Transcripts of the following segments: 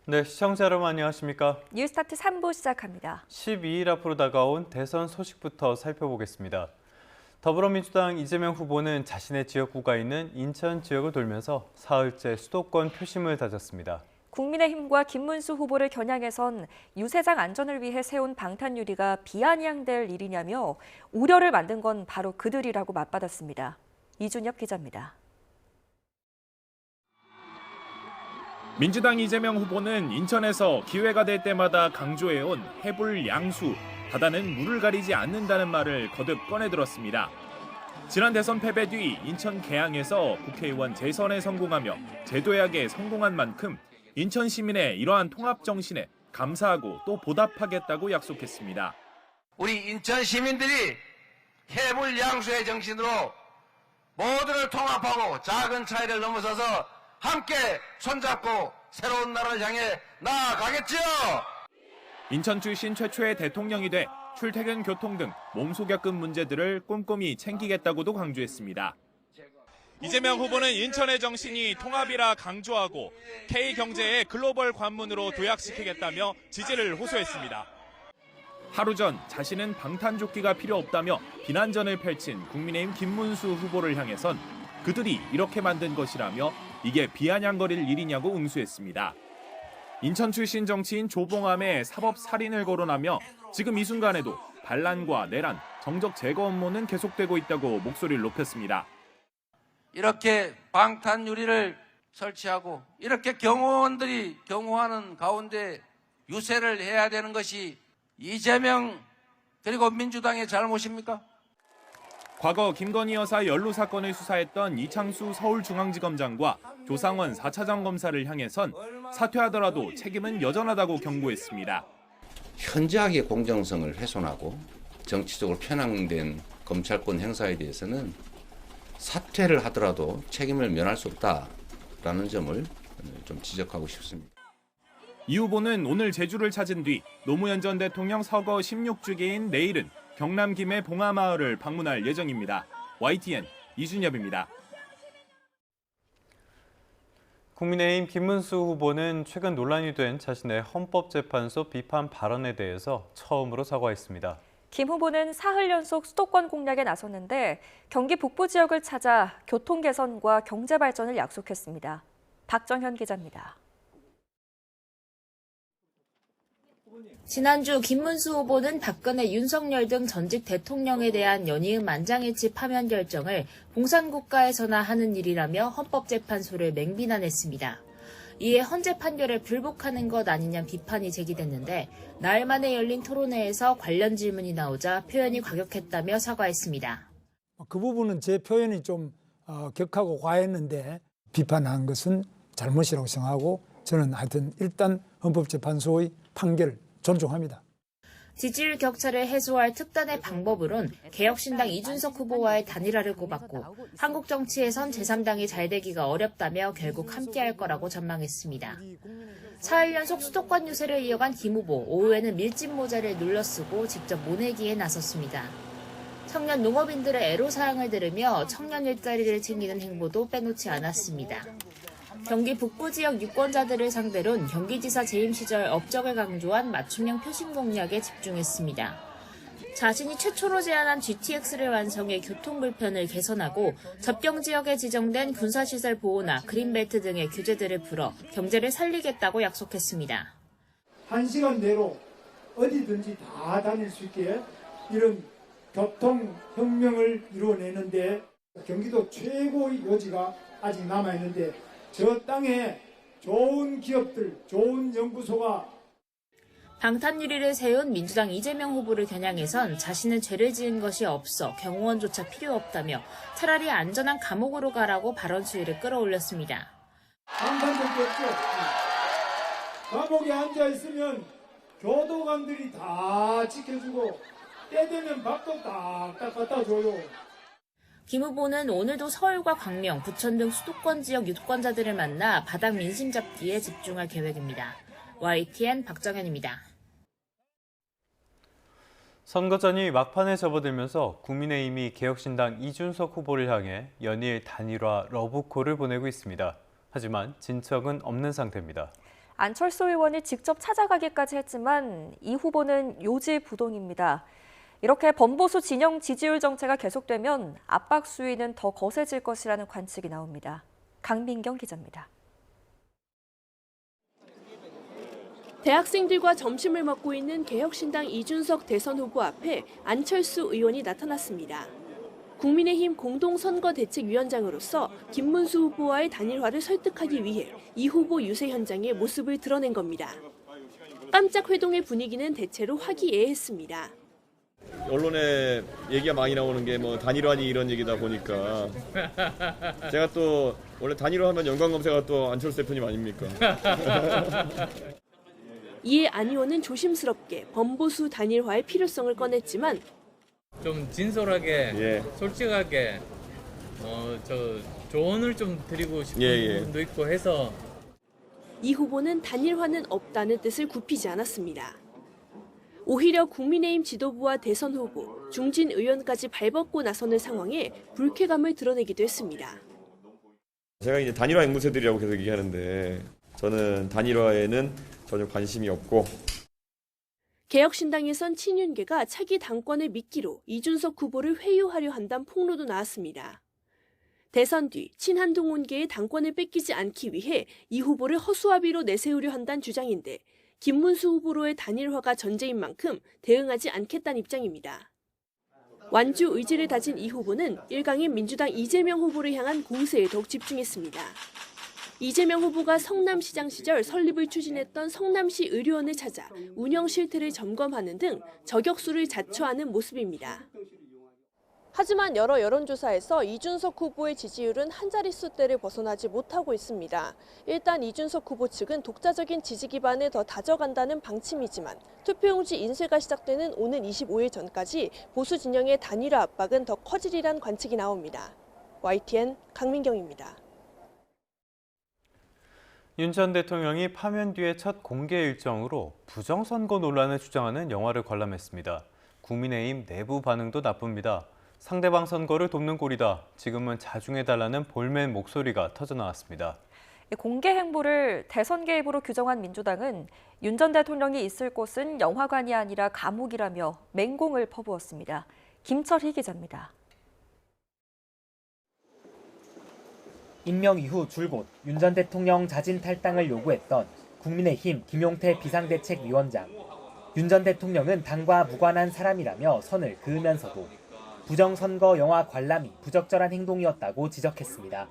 네, 시청자 여러분 안녕하십니까? 뉴스타트 3부 시작합니다. 12일 앞으로 다가온 대선 소식부터 살펴보겠습니다. 더불어민주당 이재명 후보는 자신의 지역구가 있는 인천 지역을 돌면서 사흘째 수도권 표심을 다졌습니다. 국민의힘과 김문수 후보를 겨냥해선 유세장 안전을 위해 세운 방탄유리가 비아냥될 일이냐며 우려를 만든 건 바로 그들이라고 맞받았습니다. 이준엽 기자입니다. 민주당 이재명 후보는 인천에서 기회가 될 때마다 강조해온 해불 양수, 바다는 물을 가리지 않는다는 말을 거듭 꺼내들었습니다. 지난 대선 패배 뒤 인천 계양에서 국회의원 재선에 성공하며 제도약에 성공한 만큼 인천 시민의 이러한 통합 정신에 감사하고 또 보답하겠다고 약속했습니다. 우리 인천 시민들이 해불 양수의 정신으로 모두를 통합하고 작은 차이를 넘어서서 함께 손잡고 새로운 나라를 향해 나아가겠지요. 인천 출신 최초의 대통령이 돼 출퇴근 교통 등 몸소 겪은 문제들을 꼼꼼히 챙기겠다고도 강조했습니다. 이재명 후보는 인천의 정신이 통합이라 강조하고 K경제의 글로벌 관문으로 도약시키겠다며 지지를 호소했습니다. 하루 전 자신은 방탄조끼가 필요 없다며 비난전을 펼친 국민의힘 김문수 후보를 향해선 그들이 이렇게 만든 것이라며 이게 비아냥거릴 일이냐고 응수했습니다. 인천 출신 정치인 조봉암의 사법 살인을 거론하며 지금 이 순간에도 반란과 내란, 정적 제거 업무는 계속되고 있다고 목소리를 높였습니다. 이렇게 방탄유리를 설치하고 이렇게 경호원들이 경호하는 가운데 유세를 해야 되는 것이 이재명 그리고 민주당의 잘못입니까? 과거 김건희 여사 연루 사건을 수사했던 이창수 서울중앙지검장과 조상원 4차장 검사를 향해선 사퇴하더라도 책임은 여전하다고 경고했습니다. 현저하게 공정성을 훼손하고 정치적으로 편향된 검찰권 행사에 대해서는 사퇴를 하더라도 책임을 면할 수 없다라는 점을 좀 지적하고 싶습니다. 이 후보는 오늘 제주를 찾은 뒤 노무현 전 대통령 서거 16주기인 내일은 경남 김해 봉하마을을 방문할 예정입니다. YTN 이준엽입니다. 국민의힘 김문수 후보는 최근 논란이 된 자신의 헌법재판소 비판 발언에 대해서 처음으로 사과했습니다. 김 후보는 사흘 연속 수도권 공략에 나섰는데 경기 북부 지역을 찾아 교통 개선과 경제 발전을 약속했습니다. 박정현 기자입니다. 지난주 김문수 후보는 박근혜, 윤석열 등 전직 대통령에 대한 연이은 만장일치 파면 결정을 공산국가에서나 하는 일이라며 헌법재판소를 맹비난했습니다. 이에 헌재 판결에 불복하는 것 아니냐는 비판이 제기됐는데 나흘 만에 열린 토론회에서 관련 질문이 나오자 표현이 과격했다며 사과했습니다. 그 부분은 제 표현이 좀 격하고 과했는데 비판한 것은 잘못이라고 생각하고 저는 하여튼 일단 헌법재판소의 판결을 존중합니다. 지지율 격차를 해소할 특단의 방법으론 개혁신당 이준석 후보와의 단일화를 꼽았고 한국 정치에선 제3당이 잘 되기가 어렵다며 결국 함께할 거라고 전망했습니다. 사흘 연속 수도권 유세를 이어간 김 후보, 오후에는 밀짚 모자를 눌러쓰고 직접 모내기에 나섰습니다. 청년 농업인들의 애로사항을 들으며 청년 일자리를 챙기는 행보도 빼놓지 않았습니다. 경기 북부 지역 유권자들을 상대로는 경기지사 재임 시절 업적을 강조한 맞춤형 표심 공략에 집중했습니다. 자신이 최초로 제안한 GTX를 완성해 교통 불편을 개선하고 접경 지역에 지정된 군사시설 보호나 그린벨트 등의 규제들을 풀어 경제를 살리겠다고 약속했습니다. 1시간 내로 어디든지 다 다닐 수 있게 이런 교통혁명을 이루어내는데 경기도 최고의 요지가 아직 남아있는데 저 땅에 좋은 기업들, 좋은 연구소가 방탄유리를 세운 민주당 이재명 후보를 겨냥해선 자신은 죄를 지은 것이 없어 경호원조차 필요 없다며 차라리 안전한 감옥으로 가라고 발언 수위를 끌어올렸습니다. 방탄적도 없죠. 감옥에 앉아있으면 교도관들이 다 지켜주고 때 되면 밥도 딱딱 갖다 줘요. 김 후보는 오늘도 서울과 광명, 부천 등 수도권 지역 유권자들을 만나 바닥 민심 잡기에 집중할 계획입니다. YTN 박정현입니다. 선거전이 막판에 접어들면서 국민의힘이 개혁신당 이준석 후보를 향해 연일 단일화 러브콜을 보내고 있습니다. 하지만 진척은 없는 상태입니다. 안철수 의원이 직접 찾아가기까지 했지만 이 후보는 요지부동입니다. 이렇게 범보수 진영 지지율 정체가 계속되면 압박 수위는 더 거세질 것이라는 관측이 나옵니다. 강민경 기자입니다. 대학생들과 점심을 먹고 있는 개혁신당 이준석 대선 후보 앞에 안철수 의원이 나타났습니다. 국민의힘 공동선거대책위원장으로서 김문수 후보와의 단일화를 설득하기 위해 이 후보 유세 현장의 모습을 드러낸 겁니다. 깜짝 회동의 분위기는 대체로 화기애애했습니다. 언론에 얘기가 많이 나오는 게 뭐 단일화니 이런 얘기다 보니까 제가 또 원래 단일화하면 연관 검색어가 또 안철수 대표님 아닙니까? 이에 안 의원은 조심스럽게 범보수 단일화의 필요성을 꺼냈지만 좀 진솔하게, 솔직하게 조언을 좀 드리고 싶은 부분도 있고 해서 이 후보는 단일화는 없다는 뜻을 굽히지 않았습니다. 오히려 국민의힘 지도부와 대선 후보, 중진 의원까지 발벗고 나서는 상황에 불쾌감을 드러내기도 했습니다. 제가 이제 단일화 앵무새들이라고 계속 얘기하는데 저는 단일화에는 전혀 관심이 없고 개혁신당에선 친윤계가 차기 당권을 미끼로 이준석 후보를 회유하려 한다는 폭로도 나왔습니다. 대선 뒤 친한동훈계의 당권을 뺏기지 않기 위해 이 후보를 허수아비로 내세우려 한다는 주장인데 김문수 후보로의 단일화가 전제인 만큼 대응하지 않겠다는 입장입니다. 완주 의지를 다진 이 후보는 일강인 민주당 이재명 후보를 향한 공세에 더욱 집중했습니다. 이재명 후보가 성남시장 시절 설립을 추진했던 성남시 의료원을 찾아 운영 실태를 점검하는 등 저격수를 자처하는 모습입니다. 하지만 여러 여론조사에서 이준석 후보의 지지율은 한 자릿수대를 벗어나지 못하고 있습니다. 일단 이준석 후보 측은 독자적인 지지 기반을 더 다져간다는 방침이지만 투표용지 인쇄가 시작되는 오는 25일 전까지 보수 진영의 단일화 압박은 더 커지리란 관측이 나옵니다. YTN 강민경입니다. 윤 전 대통령이 파면 뒤의 첫 공개 일정으로 부정선거 논란을 주장하는 영화를 관람했습니다. 국민의힘 내부 반응도 나쁩니다. 상대방 선거를 돕는 꼴이다. 지금은 자중해달라는 볼멘 목소리가 터져나왔습니다. 공개 행보를 대선 개입으로 규정한 민주당은 윤 전 대통령이 있을 곳은 영화관이 아니라 감옥이라며 맹공을 퍼부었습니다. 김철희 기자입니다. 임명 이후 줄곧 윤 전 대통령 자진 탈당을 요구했던 국민의힘 김용태 비상대책위원장. 윤 전 대통령은 당과 무관한 사람이라며 선을 그으면서도 부정선거 영화 관람이 부적절한 행동이었다고 지적했습니다.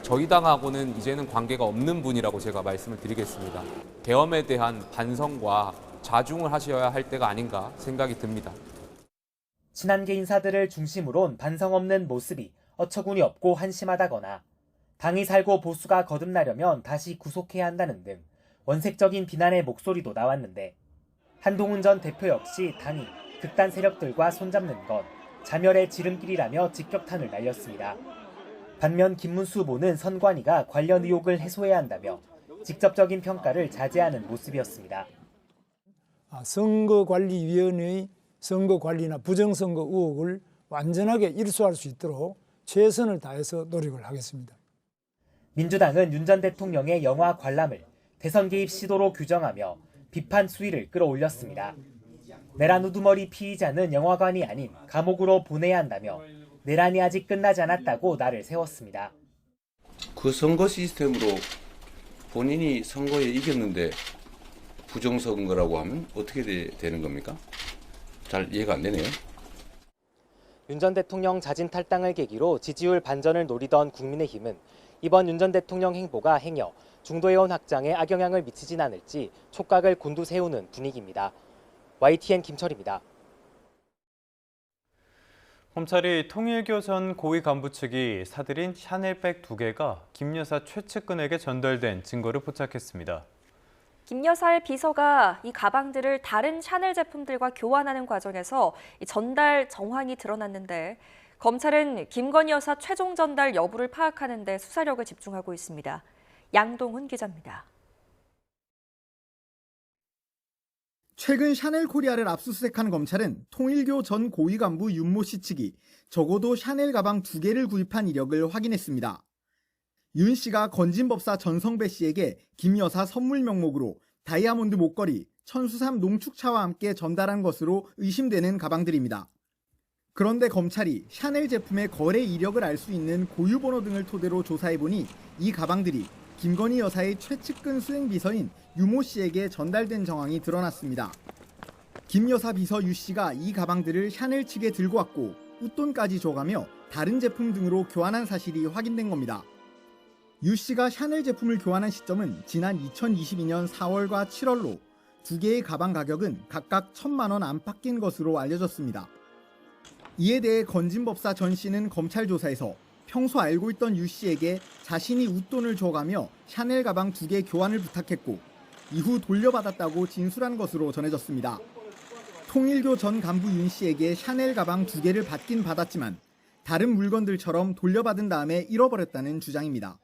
저희 당하고는 이제는 관계가 없는 분이라고 제가 말씀을 드리겠습니다. 계엄에 대한 반성과 자중을 하셔야 할 때가 아닌가 생각이 듭니다. 친한계 인사들을 중심으론 반성 없는 모습이 어처구니 없고 한심하다거나 당이 살고 보수가 거듭나려면 다시 구속해야 한다는 등 원색적인 비난의 목소리도 나왔는데 한동훈 전 대표 역시 당이 극단 세력들과 손잡는 것 자멸의 지름길이라며 직격탄을 날렸습니다. 반면 김문수 후보는 선관위가 관련 의혹을 해소해야 한다며 직접적인 평가를 자제하는 모습이었습니다. 선거관리위원회의 선거관리나 부정선거 의혹을 완전하게 일소할 수 있도록 최선을 다해서 노력을 하겠습니다. 민주당은 윤 전 대통령의 영화 관람을 대선 개입 시도로 규정하며 비판 수위를 끌어올렸습니다. 내란 우두머리 피의자는 영화관이 아닌 감옥으로 보내야 한다며 내란이 아직 끝나지 않았다고 날을 세웠습니다. 그 선거 시스템으로 본인이 선거에 이겼는데 부정선거라고 하면 어떻게 되는 겁니까? 잘 이해가 안 되네요. 윤 전 대통령 자진 탈당을 계기로 지지율 반전을 노리던 국민의힘은 이번 윤 전 대통령 행보가 행여 중도회원 확장에 악영향을 미치진 않을지 촉각을 곤두세우는 분위기입니다. YTN 김철입니다. 검찰이 통일교 전 고위 간부 측이 사들인 샤넬백 2개가 김 여사 최측근에게 전달된 증거를 포착했습니다. 김 여사의 비서가 이 가방들을 다른 샤넬 제품들과 교환하는 과정에서 전달 정황이 드러났는데 검찰은 김건희 여사 최종 전달 여부를 파악하는 데 수사력을 집중하고 있습니다. 양동훈 기자입니다. 최근 샤넬 코리아를 압수수색한 검찰은 통일교 전 고위 간부 윤모 씨 측이 적어도 샤넬 가방 2개를 구입한 이력을 확인했습니다. 윤 씨가 건진법사 전성배 씨에게 김 여사 선물 명목으로 다이아몬드 목걸이, 천수삼 농축차와 함께 전달한 것으로 의심되는 가방들입니다. 그런데 검찰이 샤넬 제품의 거래 이력을 알 수 있는 고유번호 등을 토대로 조사해보니 이 가방들이 김건희 여사의 최측근 수행비서인 유모 씨에게 전달된 정황이 드러났습니다. 김 여사 비서 유 씨가 이 가방들을 샤넬 측에 들고 왔고 웃돈까지 줘가며 다른 제품 등으로 교환한 사실이 확인된 겁니다. 유 씨가 샤넬 제품을 교환한 시점은 지난 2022년 4월과 7월로 두 개의 가방 가격은 각각 1,000만 원 안팎인 것으로 알려졌습니다. 이에 대해 건진법사 전 씨는 검찰 조사에서 평소 알고 있던 유 씨에게 자신이 웃돈을 줘가며 샤넬 가방 2개 교환을 부탁했고 이후 돌려받았다고 진술한 것으로 전해졌습니다. 통일교 전 간부 윤 씨에게 샤넬 가방 2개를 받긴 받았지만 다른 물건들처럼 돌려받은 다음에 잃어버렸다는 주장입니다.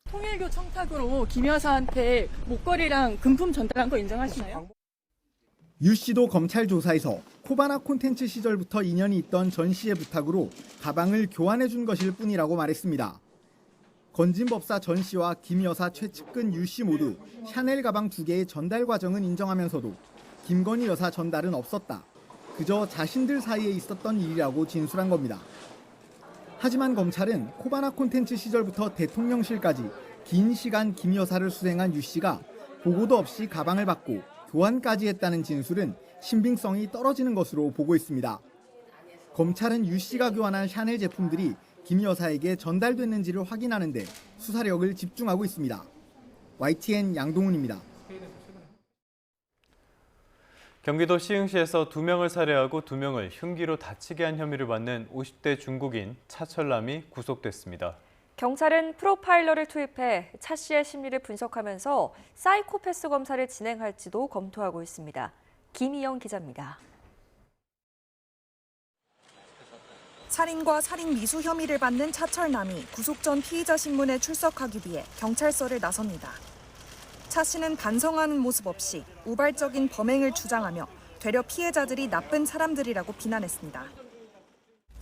통일교 청탁으로 김 여사한테 목걸이랑 금품 전달한 거 인정하시나요? 유 씨도 검찰 조사에서 코바나 콘텐츠 시절부터 인연이 있던 전 씨의 부탁으로 가방을 교환해 준 것일 뿐이라고 말했습니다. 건진법사 전 씨와 김 여사 최측근 유 씨 모두 샤넬 가방 2개의 전달 과정은 인정하면서도 김건희 여사 전달은 없었다. 그저 자신들 사이에 있었던 일이라고 진술한 겁니다. 하지만 검찰은 코바나 콘텐츠 시절부터 대통령실까지 긴 시간 김 여사를 수행한 유 씨가 보고도 없이 가방을 받고 교환까지 했다는 진술은 신빙성이 떨어지는 것으로 보고 있습니다. 검찰은 유 씨가 교환한 샤넬 제품들이 김 여사에게 전달됐는지를 확인하는 데 수사력을 집중하고 있습니다. YTN 양동훈입니다. 경기도 시흥시에서 2명을 살해하고 2명을 흉기로 다치게 한 혐의를 받는 50대 중국인 차철남이 구속됐습니다. 경찰은 프로파일러를 투입해 차 씨의 심리를 분석하면서 사이코패스 검사를 진행할지도 검토하고 있습니다. 김희영 기자입니다. 살인과 살인 미수 혐의를 받는 차철남이 구속 전 피의자 신문에 출석하기 위해 경찰서를 나섭니다. 차 씨는 반성하는 모습 없이 우발적인 범행을 주장하며 되려 피해자들이 나쁜 사람들이라고 비난했습니다.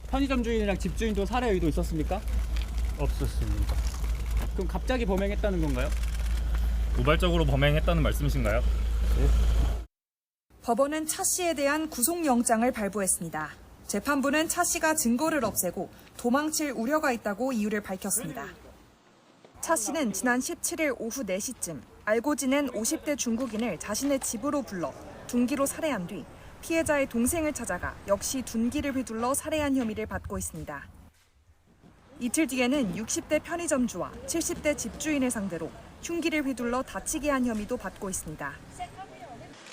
편의점 주인이랑 집주인도 살해 의도 있었습니까? 없었습니다. 그럼 갑자기 범행했다는 건가요? 우발적으로 범행했다는 말씀이신가요? 네. 법원은 차 씨에 대한 구속영장을 발부했습니다. 재판부는 차 씨가 증거를 없애고 도망칠 우려가 있다고 이유를 밝혔습니다. 차 씨는 지난 17일 오후 4시쯤 알고 지낸 50대 중국인을 자신의 집으로 불러 둔기로 살해한 뒤 피해자의 동생을 찾아가 역시 둔기를 휘둘러 살해한 혐의를 받고 있습니다. 이틀 뒤에는 60대 편의점주와 70대 집주인을 상대로 흉기를 휘둘러 다치게 한 혐의도 받고 있습니다.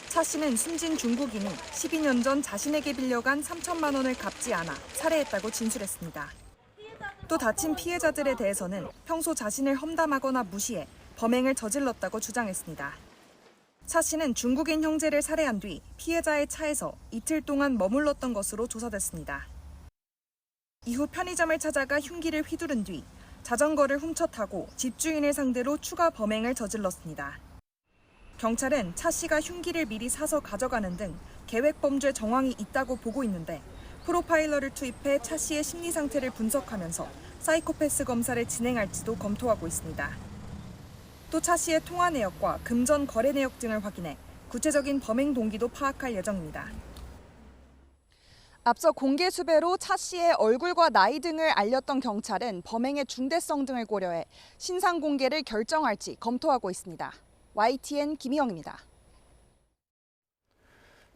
차 씨는 숨진 중국인이 12년 전 자신에게 빌려간 3천만 원을 갚지 않아 살해했다고 진술했습니다. 또 다친 피해자들에 대해서는 평소 자신을 험담하거나 무시해 범행을 저질렀다고 주장했습니다. 차 씨는 중국인 형제를 살해한 뒤 피해자의 차에서 이틀 동안 머물렀던 것으로 조사됐습니다. 이후 편의점을 찾아가 흉기를 휘두른 뒤 자전거를 훔쳐 타고 집주인을 상대로 추가 범행을 저질렀습니다. 경찰은 차 씨가 흉기를 미리 사서 가져가는 등 계획 범죄 정황이 있다고 보고 있는데 프로파일러를 투입해 차 씨의 심리 상태를 분석하면서 사이코패스 검사를 진행할지도 검토하고 있습니다. 또 차 씨의 통화 내역과 금전 거래 내역 등을 확인해 구체적인 범행 동기도 파악할 예정입니다. 앞서 공개 수배로 차 씨의 얼굴과 나이 등을 알렸던 경찰은 범행의 중대성 등을 고려해 신상 공개를 결정할지 검토하고 있습니다. YTN 김희영입니다.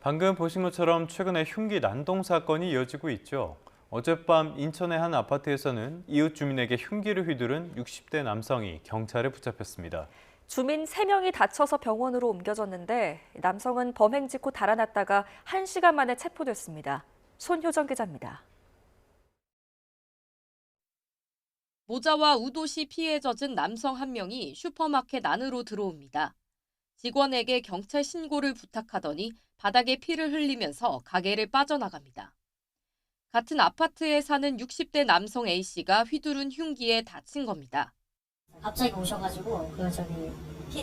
방금 보신 것처럼 최근에 흉기 난동 사건이 이어지고 있죠. 어젯밤 인천의 한 아파트에서는 이웃 주민에게 흉기를 휘두른 60대 남성이 경찰에 붙잡혔습니다. 주민 3명이 다쳐서 병원으로 옮겨졌는데 남성은 범행 직후 달아났다가 1시간 만에 체포됐습니다. 손효정 기자입니다. 모자와 우도시 피에 젖은 남성 한 명이 슈퍼마켓 안으로 들어옵니다. 직원에게 경찰 신고를 부탁하더니 바닥에 피를 흘리면서 가게를 빠져나갑니다. 같은 아파트에 사는 60대 남성 A씨가 휘두른 흉기에 다친 겁니다. 갑자기 오셔가지고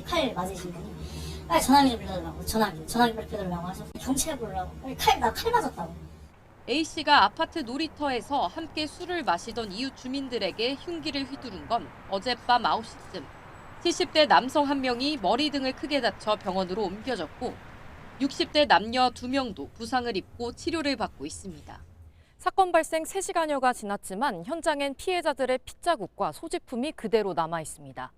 칼 맞으신 분이 빨리 전화기 좀 빌려달라고 전화기 빨리 빌려달라고 하셔서 경찰 부르라고 나 칼 맞았다고. A씨가 아파트 놀이터에서 함께 술을 마시던 이웃 주민들에게 흉기를 휘두른 건 어젯밤 9시쯤. 70대 남성 1명이 머리 등을 크게 다쳐 병원으로 옮겨졌고 60대 남녀 2명도 부상을 입고 치료를 받고 있습니다. 사건 발생 3시간여가 지났지만 현장엔 피해자들의 핏자국과 소지품이 그대로 남아 있습니다.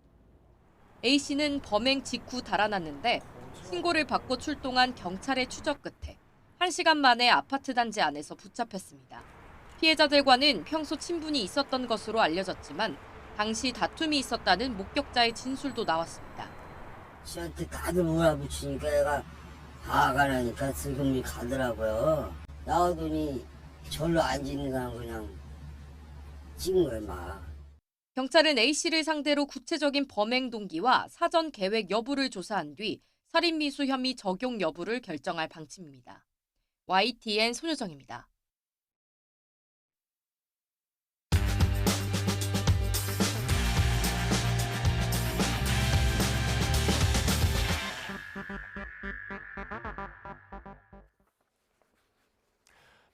A씨는 범행 직후 달아났는데 신고를 받고 출동한 경찰의 추적 끝에 1시간 만에 아파트 단지 안에서 붙잡혔습니다. 피해자들과는 평소 친분이 있었던 것으로 알려졌지만 당시 다툼이 있었다는 목격자의 진술도 나왔습니다. 씨한테 다들 몰아붙이니까 얘가 화가 나니까 슬금이 가더라고요. 나오더니 절로 앉은 사람 그냥 찍은 거예요, 막. 경찰은 A씨를 상대로 구체적인 범행 동기와 사전 계획 여부를 조사한 뒤 살인미수 혐의 적용 여부를 결정할 방침입니다. YTN 손효정입니다.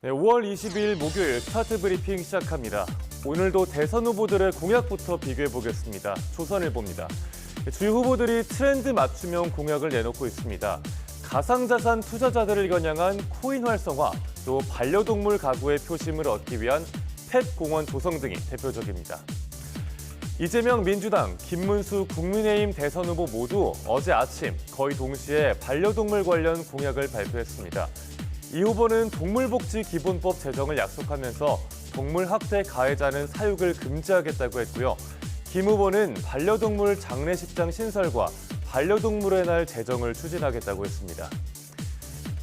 네, 5월 22일 목요일 스타트 브리핑 시작합니다. 오늘도 대선 후보들의 공약부터 비교해 보겠습니다. 조선일보입니다. 주요 후보들이 트렌드 맞춤형 공약을 내놓고 있습니다. 가상자산 투자자들을 겨냥한 코인 활성화, 또 반려동물 가구의 표심을 얻기 위한 펫 공원 조성 등이 대표적입니다. 이재명 민주당, 김문수 국민의힘 대선 후보 모두 어제 아침 거의 동시에 반려동물 관련 공약을 발표했습니다. 이 후보는 동물복지기본법 제정을 약속하면서 동물학대 가해자는 사육을 금지하겠다고 했고요. 김 후보는 반려동물 장례식장 신설과 반려동물의 날 제정을 추진하겠다고 했습니다.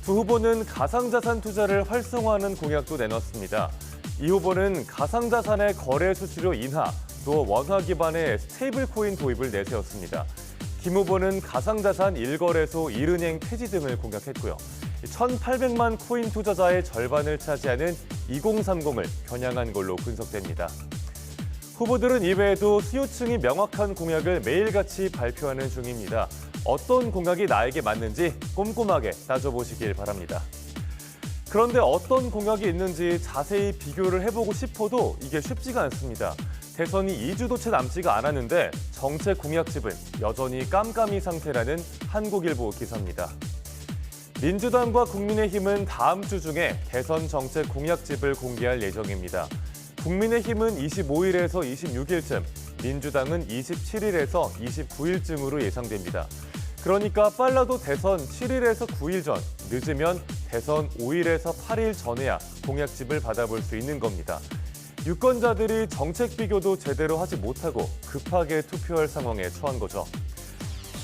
두 후보는 가상자산 투자를 활성화하는 공약도 내놨습니다. 이 후보는 가상자산의 거래 수수료 인하, 또 원화 기반의 스테이블 코인 도입을 내세웠습니다. 김 후보는 가상자산 1거래소 1은행 폐지 등을 공약했고요. 1,800만 코인 투자자의 절반을 차지하는 2030을 겨냥한 걸로 분석됩니다. 후보들은 이외에도 수요층이 명확한 공약을 매일같이 발표하는 중입니다. 어떤 공약이 나에게 맞는지 꼼꼼하게 따져보시길 바랍니다. 그런데 어떤 공약이 있는지 자세히 비교를 해보고 싶어도 이게 쉽지가 않습니다. 대선이 2주도 채 남지가 않았는데 정책 공약집은 여전히 깜깜이 상태라는 한국일보 기사입니다. 민주당과 국민의힘은 다음 주 중에 대선 정책 공약집을 공개할 예정입니다. 국민의힘은 25일에서 26일쯤, 민주당은 27일에서 29일쯤으로 예상됩니다. 그러니까 빨라도 대선 7일에서 9일 전, 늦으면 대선 5일에서 8일 전에야 공약집을 받아볼 수 있는 겁니다. 유권자들이 정책 비교도 제대로 하지 못하고 급하게 투표할 상황에 처한 거죠.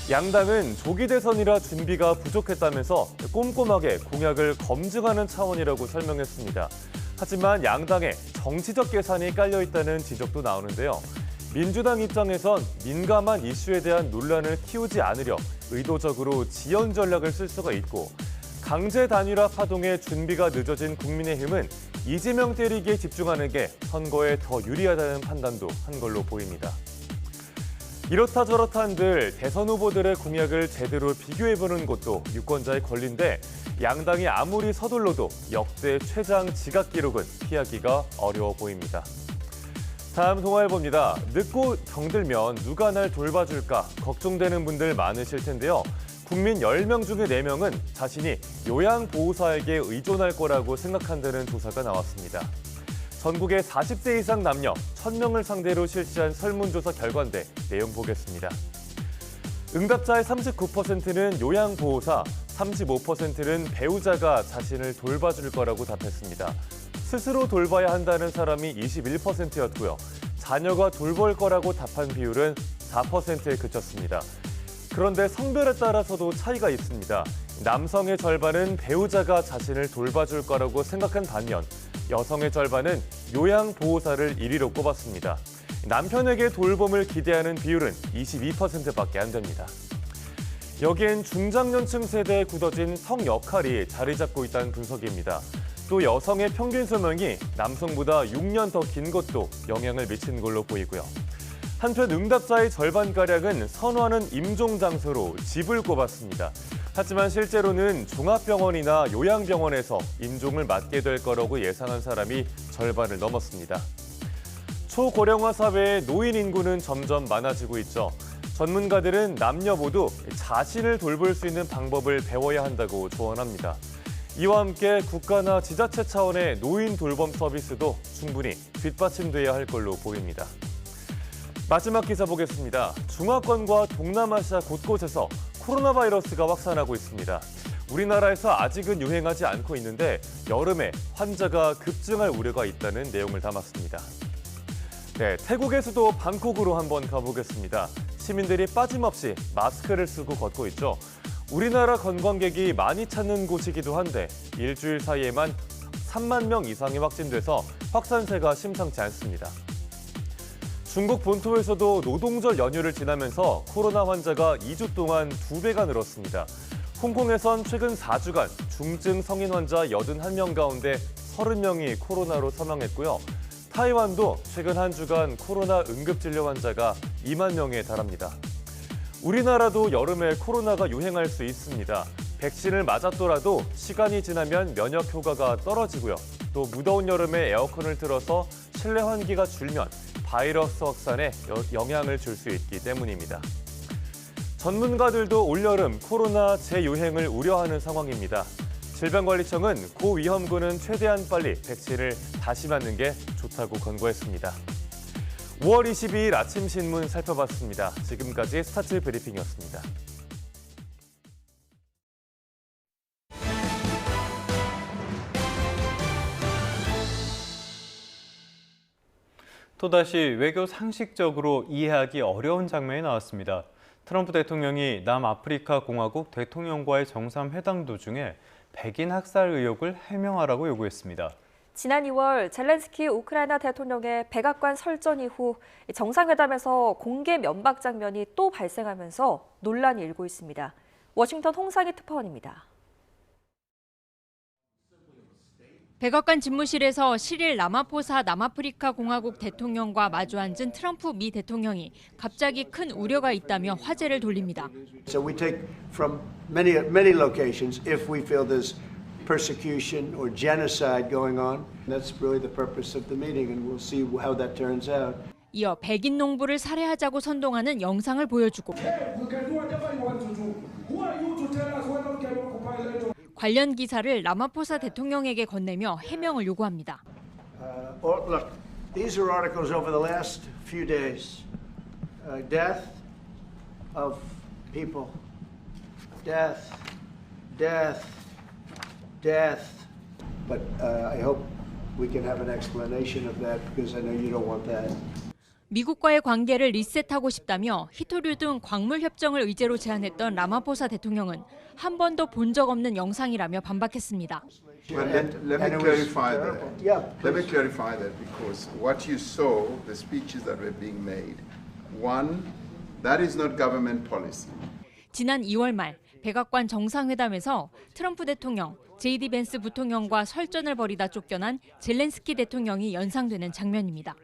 양당은 조기 대선이라 준비가 부족했다면서 꼼꼼하게 공약을 검증하는 차원이라고 설명했습니다. 하지만 양당에 정치적 계산이 깔려 있다는 지적도 나오는데요. 민주당 입장에선 민감한 이슈에 대한 논란을 키우지 않으려 의도적으로 지연 전략을 쓸 수가 있고, 강제 단일화 파동에 준비가 늦어진 국민의힘은 이재명 때리기에 집중하는 게 선거에 더 유리하다는 판단도 한 걸로 보입니다. 이렇다 저렇다 한들 대선 후보들의 공약을 제대로 비교해보는 것도 유권자의 권리인데, 양당이 아무리 서둘러도 역대 최장 지각 기록은 피하기가 어려워 보입니다. 다음 동아일보입니다. 늦고 병들면 누가 날 돌봐줄까 걱정되는 분들 많으실 텐데요. 국민 10명 중에 4명은 자신이 요양보호사에게 의존할 거라고 생각한다는 조사가 나왔습니다. 전국의 40세 이상 남녀 1,000명을 상대로 실시한 설문조사 결과인데 내용 보겠습니다. 응답자의 39%는 요양보호사, 35%는 배우자가 자신을 돌봐줄 거라고 답했습니다. 스스로 돌봐야 한다는 사람이 21%였고요. 자녀가 돌볼 거라고 답한 비율은 4%에 그쳤습니다. 그런데 성별에 따라서도 차이가 있습니다. 남성의 절반은 배우자가 자신을 돌봐줄 거라고 생각한 반면 여성의 절반은 요양보호사를 1위로 꼽았습니다. 남편에게 돌봄을 기대하는 비율은 22%밖에 안 됩니다. 여기엔 중장년층 세대에 굳어진 성 역할이 자리 잡고 있다는 분석입니다. 또 여성의 평균 수명이 남성보다 6년 더 긴 것도 영향을 미친 걸로 보이고요. 한편 응답자의 절반가량은 선호하는 임종 장소로 집을 꼽았습니다. 하지만 실제로는 종합병원이나 요양병원에서 임종을 맞게 될 거라고 예상한 사람이 절반을 넘었습니다. 초고령화 사회의 노인 인구는 점점 많아지고 있죠. 전문가들은 남녀 모두 자신을 돌볼 수 있는 방법을 배워야 한다고 조언합니다. 이와 함께 국가나 지자체 차원의 노인 돌봄 서비스도 충분히 뒷받침돼야 할 걸로 보입니다. 마지막 기사 보겠습니다. 중화권과 동남아시아 곳곳에서 코로나 바이러스가 확산하고 있습니다. 우리나라에서 아직은 유행하지 않고 있는데 여름에 환자가 급증할 우려가 있다는 내용을 담았습니다. 네, 태국의 수도 방콕으로 한번 가보겠습니다. 시민들이 빠짐없이 마스크를 쓰고 걷고 있죠. 우리나라 관광객이 많이 찾는 곳이기도 한데 일주일 사이에만 3만 명 이상이 확진돼서 확산세가 심상치 않습니다. 중국 본토에서도 노동절 연휴를 지나면서 코로나 환자가 2주 동안 2배가 늘었습니다. 홍콩에선 최근 4주간 중증 성인 환자 81명 가운데 30명이 코로나로 사망했고요. 타이완도 최근 한 주간 코로나 응급진료 환자가 2만 명에 달합니다. 우리나라도 여름에 코로나가 유행할 수 있습니다. 백신을 맞았더라도 시간이 지나면 면역 효과가 떨어지고요. 또 무더운 여름에 에어컨을 틀어서 실내 환기가 줄면 바이러스 확산에 영향을 줄 수 있기 때문입니다. 전문가들도 올여름 코로나 재유행을 우려하는 상황입니다. 질병관리청은 고위험군은 최대한 빨리 백신을 다시 맞는 게 좋다고 권고했습니다. 5월 22일 아침 신문 살펴봤습니다. 지금까지 스타트 브리핑이었습니다. 또다시 외교 상식적으로 이해하기 어려운 장면이 나왔습니다. 트럼프 대통령이 남아프리카 공화국 대통령과의 정상회담 도중에 백인 학살 의혹을 해명하라고 요구했습니다. 지난 2월 젤렌스키 우크라이나 대통령의 백악관 설전 이후 정상회담에서 공개 면박 장면이 또 발생하면서 논란이 일고 있습니다. 워싱턴 홍상희 특파원입니다. 백악관 집무실에서 7일 라마포사 남아프리카 공화국 대통령과 마주 앉은 트럼프 미 대통령이 갑자기 큰 우려가 있다며 화제를 돌립니다. So we take from many locations if we feel there's persecution or genocide going on. That's really the purpose of the meeting, and we'll see how that turns out. 이어 백인 농부를 살해하자고 선동하는 영상을 보여주고 관련 기사를 라마포사 대통령에게 건네며 해명을 요구합니다. Look, these are articles over the last few days. Death of people. Death. But I hope we can have an explanation of that because I know you don't want that. 미국과의 관계를 리셋하고 싶다며 히토류 등 광물 협정을 의제로 제안했던 라마포사 대통령은 한 번도 본 적 없는 영상이라며 반박했습니다. Let me clarify that. Let me clarify that because what you saw, the speeches that were being made, one, that is not government policy. 지난 2월 말 백악관 정상회담에서 트럼프 대통령, JD 벤스 부통령과 설전을 벌이다 쫓겨난 젤렌스키 대통령이 연상되는 장면입니다.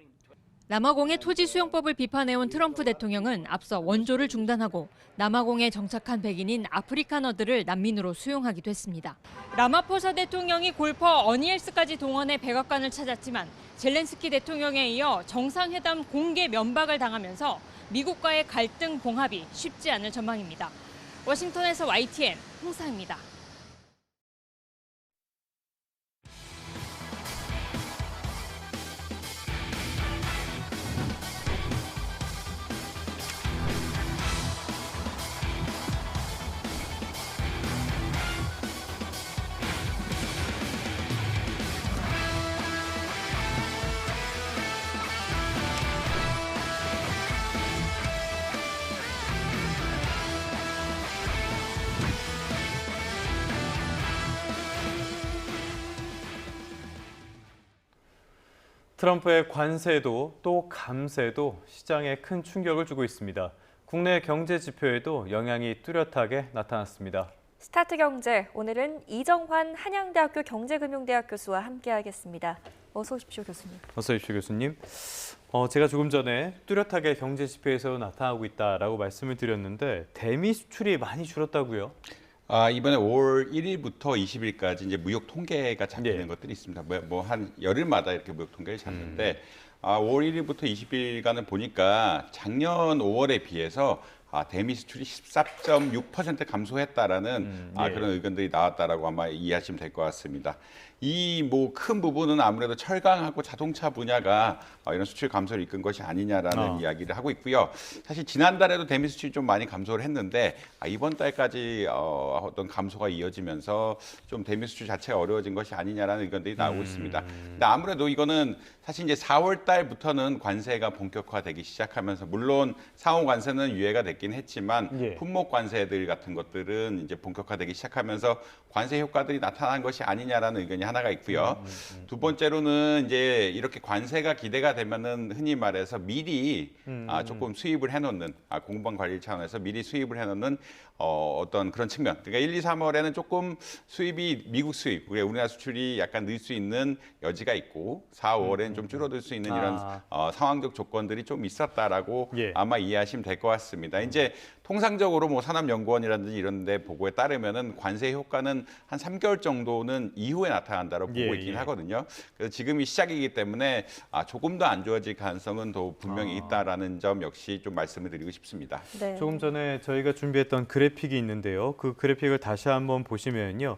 남아공의 토지 수용법을 비판해온 트럼프 대통령은 앞서 원조를 중단하고 남아공에 정착한 백인인 아프리카너들을 난민으로 수용하기도 했습니다. 라마포사 대통령이 골퍼 어니엘스까지 동원해 백악관을 찾았지만 젤렌스키 대통령에 이어 정상회담 공개 면박을 당하면서 미국과의 갈등 봉합이 쉽지 않을 전망입니다. 워싱턴에서 YTN 홍사입니다. 트럼프의 관세도 또 감세도 시장에 큰 충격을 주고 있습니다. 국내 경제 지표에도 영향이 뚜렷하게 나타났습니다. 스타트 경제, 오늘은 이정환 한양대학교 경제금융대학 교수와 함께하겠습니다. 어서 오십시오, 교수님. 어서 오십시오, 교수님. 제가 조금 전에 뚜렷하게 경제 지표에서 나타나고 있다라고 말씀을 드렸는데 대미 수출이 많이 줄었다고요? 이번에 5월 1일부터 20일까지 이제 무역 통계가 잡히는 것들이 있습니다. 뭐 한 열흘마다 이렇게 무역 통계를 잡는데 5월 1일부터 20일간을 보니까 작년 5월에 비해서 대미 수출이 14.6% 감소했다라는 그런 의견들이 나왔다라고 아마 이해하시면 될 것 같습니다. 이 뭐 큰 부분은 아무래도 철강하고 자동차 분야가 이런 수출 감소를 이끈 것이 아니냐라는 이야기를 하고 있고요. 사실 지난달에도 대미 수출이 좀 많이 감소를 했는데 이번 달까지 어떤 감소가 이어지면서 좀 대미 수출 자체가 어려워진 것이 아니냐라는 의견들이 나오고 있습니다. 근데 아무래도 이거는 사실 이제 4월 달부터는 관세가 본격화되기 시작하면서 물론 상호 관세는 유예가 됐긴 했지만 품목 관세들 같은 것들은 이제 본격화되기 시작하면서 관세 효과들이 나타난 것이 아니냐라는 의견이 하나가 있고요. 두 번째로는 이제 이렇게 관세가 기대가 되면은 흔히 말해서 미리 조금 수입을 해놓는 공방 관리 차원에서 미리 수입을 해놓는 어떤 그런 측면. 그러니까 1, 2, 3월에는 조금 수입이 미국 수입, 우리나라 수출이 약간 늘 수 있는 여지가 있고 4, 5월에는 좀 줄어들 수 있는 이런 상황적 조건들이 좀 있었다라고 아마 이해하시면 될 것 같습니다. 이제 통상적으로 뭐 산업연구원이라든지 이런 데 보고에 따르면은 관세 효과는 한 3개월 정도는 이후에 나타난다고 보고 있긴 하거든요. 그래서 지금이 시작이기 때문에 조금 더 안 좋아질 가능성은 더 분명히 있다라는 점 역시 좀 말씀을 드리고 싶습니다. 네. 조금 전에 저희가 준비했던 그래픽이 있는데요. 그 그래픽을 다시 한번 보시면요.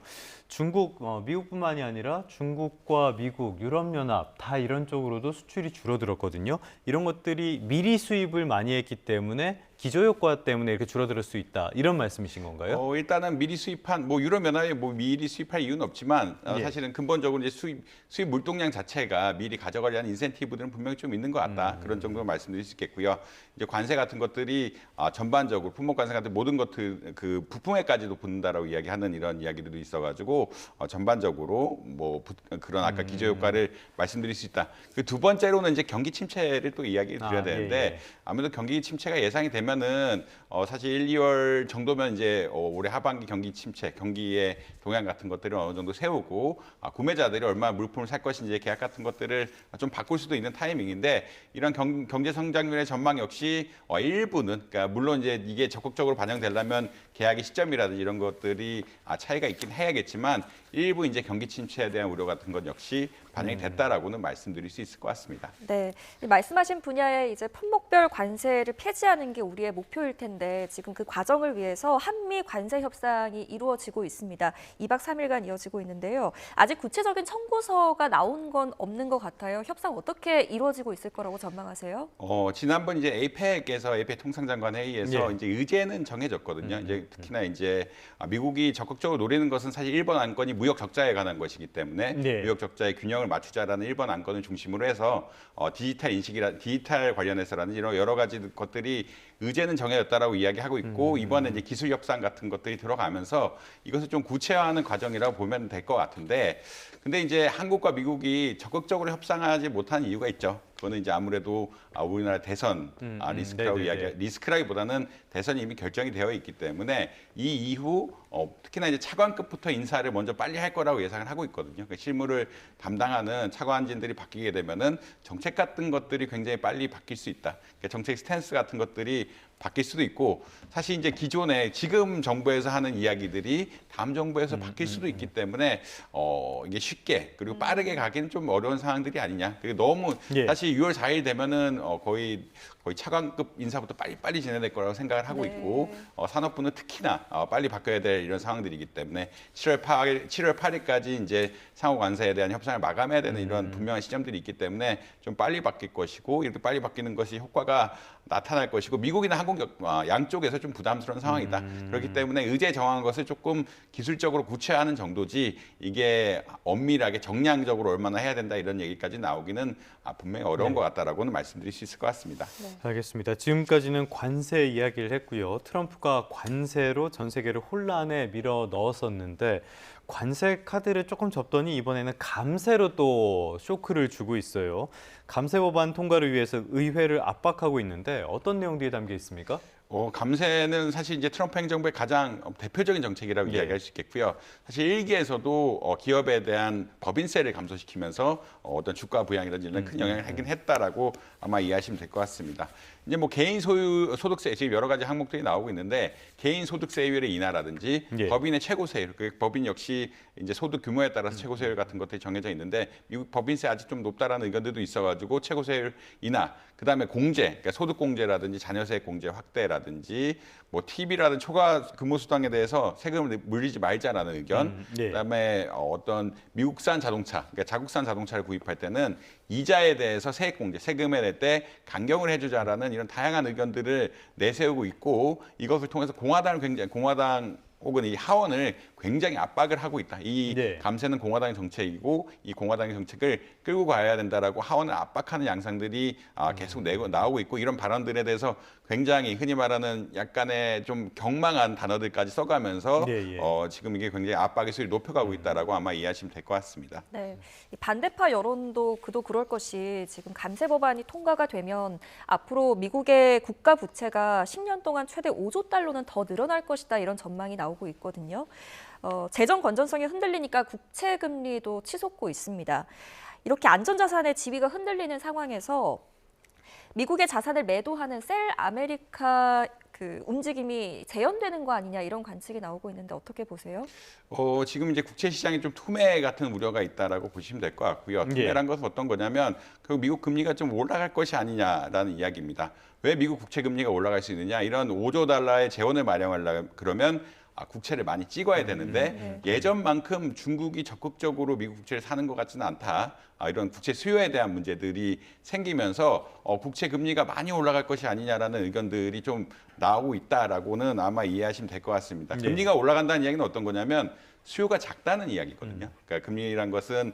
중국, 미국뿐만이 아니라 중국과 미국, 유럽연합 다 이런 쪽으로도 수출이 줄어들었거든요. 이런 것들이 미리 수입을 많이 했기 때문에 기저효과 때문에 이렇게 줄어들 수 있다. 이런 말씀이신 건가요? 일단은 미리 수입한 유럽연합이 미리 수입할 이유는 없지만 사실은 근본적으로 이제 수입 물동량 자체가 미리 가져가려는 인센티브들은 분명히 좀 있는 것 같다. 그런 정도 말씀드릴 수 있겠고요. 이제 관세 같은 것들이 전반적으로 품목 관세 같은 모든 것들 그 부품에까지도 붙는다라고 이야기하는 이런 이야기들도 있어가지고 전반적으로 그런 아까 기저효과를 말씀드릴 수 있다. 그 두 번째로는 이제 경기 침체를 또 이야기 드려야 되는데 아무래도 경기 침체가 예상이 되면은 사실 1, 2월 정도면 이제 올해 하반기 경기 침체, 경기의 동향 같은 것들을 어느 정도 세우고 구매자들이 얼마나 물품을 살 것인지 계약 같은 것들을 좀 바꿀 수도 있는 타이밍인데 이런 경제 성장률의 전망 역시 일부는 그러니까 물론 이제 이게 적극적으로 반영되려면 계약의 시점이라든지 이런 것들이 차이가 있긴 해야겠지만 일부 이제 경기 침체에 대한 우려 같은 것 역시 반영이 됐다라고는 말씀드릴 수 있을 것 같습니다. 네, 말씀하신 분야에 이제 품목별 관세를 폐지하는 게 우리의 목표일 텐데 지금 그 과정을 위해서 한미 관세 협상이 이루어지고 있습니다. 2박 3일간 이어지고 있는데요. 아직 구체적인 청구서가 나온 건 없는 것 같아요. 협상 어떻게 이루어지고 있을 거라고 전망하세요? 지난번 이제 에이펙에서 에이펙 통상장관 회의에서 이제 의제는 정해졌거든요. 이제 특히나 이제 미국이 적극적으로 노리는 것은 사실 1번 안건이 무역 적자에 관한 것이기 때문에 무역 적자의 균형을 맞추자라는 1번 안건을 중심으로 해서 디지털 관련해서라는 이런 여러 가지 것들이 의제는 정해졌다라고 이야기하고 있고 이번에 이제 기술 협상 같은 것들이 들어가면서 이것을 좀 구체화하는 과정이라고 보면 될 것 같은데 근데 이제 한국과 미국이 적극적으로 협상하지 못한 이유가 있죠. 그거는 이제 아무래도 우리나라 대선 리스크라기보다는 대선이 이미 결정이 되어 있기 때문에 이 이후 특히나 이제 차관급부터 인사를 먼저 빨리 할 거라고 예상을 하고 있거든요. 그러니까 실무를 담당하는 차관진들이 바뀌게 되면은 정책 같은 것들이 굉장히 빨리 바뀔 수 있다. 그러니까 정책 스탠스 같은 것들이 바뀔 수도 있고 사실 이제 기존에 지금 정부에서 하는 이야기들이 다음 정부에서 바뀔 수도 있기 때문에 이게 쉽게 그리고 빠르게 가기는 좀 어려운 상황들이 아니냐. 그리고 너무 사실 6월 4일 되면은 거의 차관급 인사부터 빨리 진행될 거라고 생각을 하고 있고 산업부는 특히나 빨리 바뀌어야 될 이런 상황들이기 때문에 7월 8일까지 이제 상호 관세에 대한 협상을 마감해야 되는 이런 분명한 시점들이 있기 때문에 좀 빨리 바뀔 것이고 이렇게 빨리 바뀌는 것이 효과가 나타날 것이고 미국이나 한국 양쪽에서 좀 부담스러운 상황이다. 그렇기 때문에 의제 정한 것을 조금 기술적으로 구체화하는 정도지 이게 엄밀하게 정량적으로 얼마나 해야 된다 이런 얘기까지 나오기는 분명히 어려운 것 같다라고는 말씀드릴 수 있을 것 같습니다. 알겠습니다. 지금까지는 관세 이야기를 했고요. 트럼프가 관세로 전 세계를 혼란에 밀어 넣었었는데 관세 카드를 조금 접더니 이번에는 감세로 또 쇼크를 주고 있어요. 감세 법안 통과를 위해서 의회를 압박하고 있는데 어떤 내용들이 담겨 있습니까? 감세는 사실 이제 트럼프 행정부의 가장 대표적인 정책이라고 이야기할 수 있겠고요. 사실 일기에서도 기업에 대한 법인세를 감소시키면서 어떤 주가 부양이라든지 이런 큰 영향을 하긴 했다라고 아마 이해하시면 될 것 같습니다. 이제 뭐 개인 소유 소득세 지금 여러 가지 항목들이 나오고 있는데 개인 소득세율의 인하라든지 법인의 최고세율, 그 법인 역시 이제 소득 규모에 따라서 최고세율 같은 것들이 정해져 있는데 미국 법인세 아직 좀 높다라는 의견들도 있어가지고 최고세율 인하, 그다음에 공제, 그러니까 소득 공제라든지 자녀세 공제 확대라든지 뭐 TV라든지 초과 근무수당에 대해서 세금을 물리지 말자라는 의견, 그다음에 어떤 미국산 자동차, 그러니까 자국산 자동차를 구입할 때는 이자에 대해서 세액 공제, 세금을 낼 때 강경을 해주자라는 이런 다양한 의견들을 내세우고 있고 이것을 통해서 공화당 혹은 이 하원을 굉장히 압박을 하고 있다. 이 감세는 공화당의 정책이고 이 공화당의 정책을 끌고 가야 된다라고 하원을 압박하는 양상들이 계속 나오고 있고 이런 발언들에 대해서 굉장히 흔히 말하는 약간의 좀 경망한 단어들까지 써가면서 지금 이게 굉장히 압박의 수위를 높여가고 있다라고 아마 이해하시면 될 것 같습니다. 네, 이 반대파 여론도 그럴 것이 지금 감세 법안이 통과가 되면 앞으로 미국의 국가 부채가 10년 동안 최대 5조 달러는 더 늘어날 것이다 이런 전망이 나오고 있거든요. 재정 건전성이 흔들리니까 국채 금리도 치솟고 있습니다. 이렇게 안전자산의 지위가 흔들리는 상황에서 미국의 자산을 매도하는 셀 아메리카 그 움직임이 재현되는 거 아니냐 이런 관측이 나오고 있는데 어떻게 보세요? 지금 이제 국채 시장이 좀 투매 같은 우려가 있다라고 보시면 될 것 같고요. 투매란 것은 어떤 거냐면 결국 미국 금리가 좀 올라갈 것이 아니냐라는 이야기입니다. 왜 미국 국채 금리가 올라갈 수 있느냐? 이런 5조 달러의 재원을 마련하려면 그러면 국채를 많이 찍어야 되는데 예전만큼 중국이 적극적으로 미국 국채를 사는 것 같지는 않다. 이런 국채 수요에 대한 문제들이 생기면서 국채 금리가 많이 올라갈 것이 아니냐라는 의견들이 좀 나오고 있다라고는 아마 이해하시면 될 것 같습니다. 금리가 올라간다는 이야기는 어떤 거냐면 수요가 작다는 이야기거든요. 그러니까 금리란 것은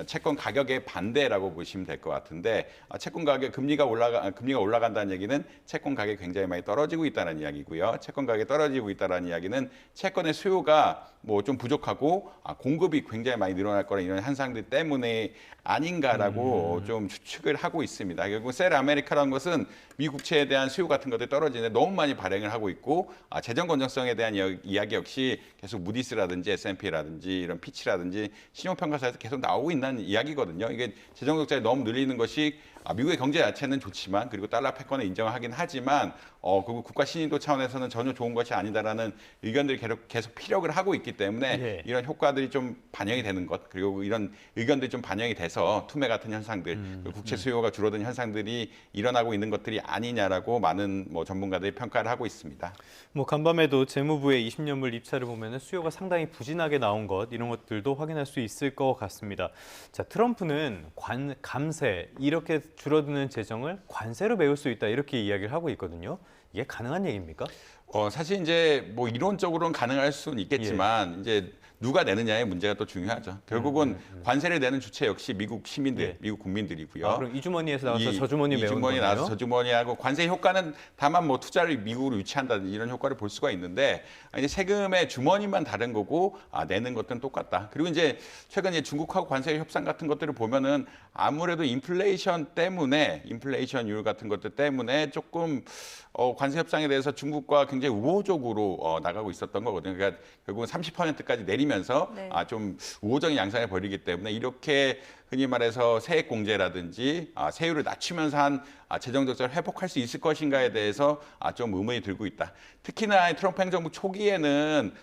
채권 가격의 반대라고 보시면 될 것 같은데 채권 가격 금리가 올라간다는 얘기는 채권 가격이 굉장히 많이 떨어지고 있다는 이야기고요. 채권 가격이 떨어지고 있다는 이야기는 채권의 수요가 뭐 좀 부족하고 공급이 굉장히 많이 늘어날 거라 이런 현상들 때문에 아닌가라고 좀 추측을 하고 있습니다. 결국 셀 아메리카라는 것은 미국 국채에 대한 수요 같은 것들이 떨어지는데 너무 많이 발행을 하고 있고 재정 건전성에 대한 이야기 역시 계속 무디스라든지 S&P라든지 이런 피치라든지 신용평가사에서 계속 나오고 있는 이야기거든요. 이게 재정 적자를 너무 늘리는 것이 미국의 경제 자체는 좋지만 그리고 달러 패권을 인정하긴 하지만 그 국가 신인도 차원에서는 전혀 좋은 것이 아니다라는 의견들이 계속 피력을 하고 있기 때문에 이런 효과들이 좀 반영이 되는 것 그리고 이런 의견들이 좀 반영이 돼서 투매 같은 현상들 국채 수요가 줄어든 현상들이 일어나고 있는 것들이 아니냐라고 많은 전문가들이 평가를 하고 있습니다. 간밤에도 재무부의 20년물 입찰을 보면 수요가 상당히 부진하게 나온 것 이런 것들도 확인할 수 있을 것 같습니다. 자, 트럼프는 감세 이렇게 줄어드는 재정을 관세로 메울 수 있다 이렇게 이야기를 하고 있거든요. 이게 가능한 얘기입니까? 사실 이제 뭐 이론적으로는 가능할 수는 있겠지만 이제 누가 내느냐의 문제가 또 중요하죠. 결국은 관세를 내는 주체 역시 미국 시민들, 미국 국민들이고요. 그럼 이 주머니에서 나와서 저 주머니 메우는 거예요? 이 주머니 나와서 저 주머니하고 관세 효과는 다만 뭐 투자를 미국으로 유치한다든지 이런 효과를 볼 수가 있는데 이제 세금의 주머니만 다른 거고 내는 것들은 똑같다. 그리고 이제 최근 이제 중국하고 관세 협상 같은 것들을 보면은 아무래도 인플레이션율 같은 것들 때문에 조금 관세 협상에 대해서 중국과 굉장히 우호적으로 나가고 있었던 거거든요. 그러니까 결국은 30%까지 내리면서 좀 우호적인 양상을 벌이기 때문에 이렇게 흔히 말해서 세액 공제라든지 세율을 낮추면서 한 재정 적자를 회복할 수 있을 것인가에 대해서 좀 의문이 들고 있다. 특히나 트럼프 행정부 초기에는